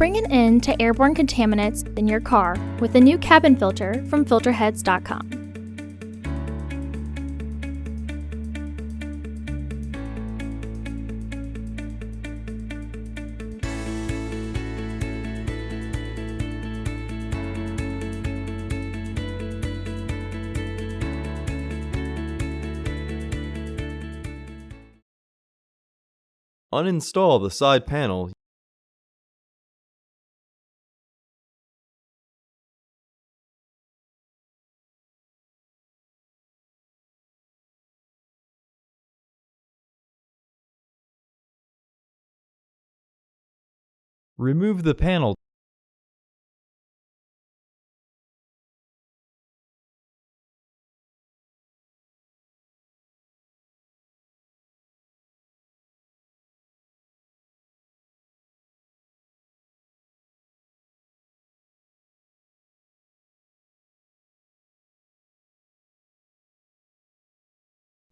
bring an end to airborne contaminants in your car with a new cabin filter from Filterheads.com. Uninstall the side panel. Remove the panel.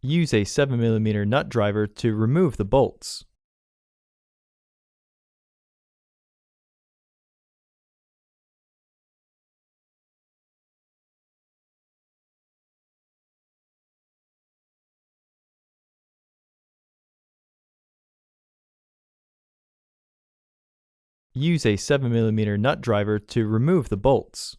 Use a 7mm nut driver to remove the bolts. Use a 7mm nut driver to remove the bolts.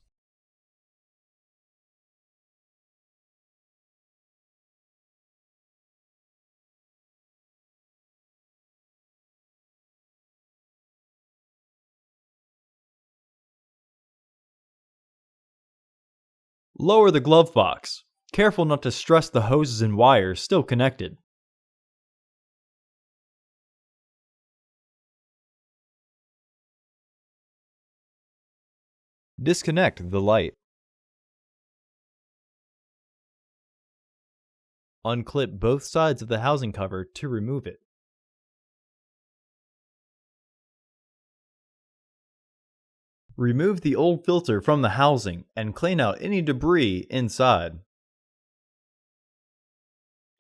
Lower the glove box. Careful not to stress the hoses and wires still connected. Disconnect the light. Unclip both sides of the housing cover to remove it. Remove the old filter from the housing and clean out any debris inside.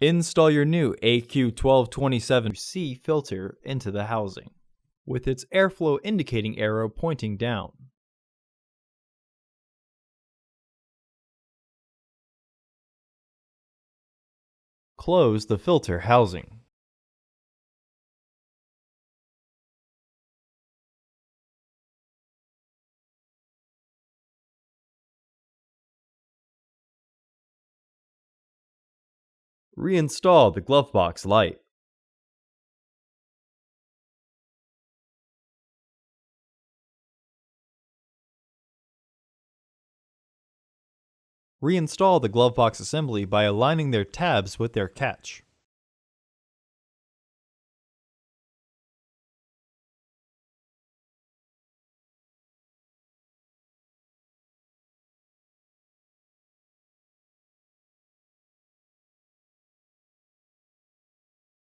Install your new AQ1227C filter into the housing, with its airflow indicating arrow pointing down. Close the filter housing. Reinstall the glove box light. Reinstall the glove box assembly by aligning their tabs with their catch.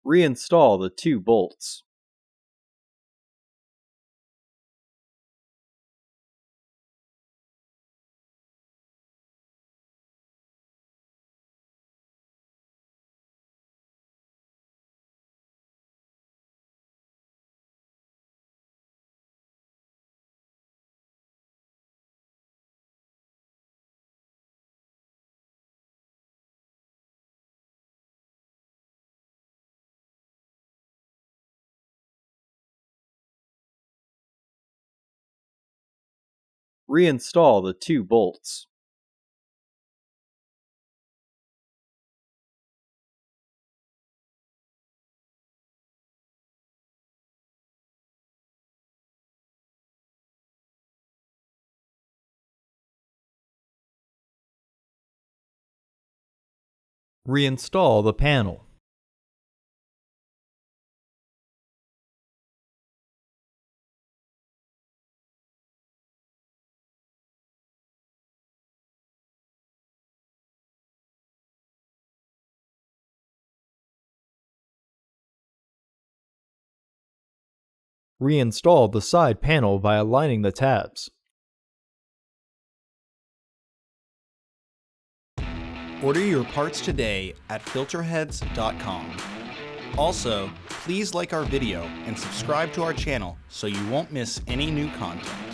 Reinstall the two bolts. Reinstall the two bolts. Reinstall the panel. Reinstall the side panel by aligning the tabs. Order your parts today at Filterheads.com. Also, Please like our video and subscribe to our channel so you won't miss any new content.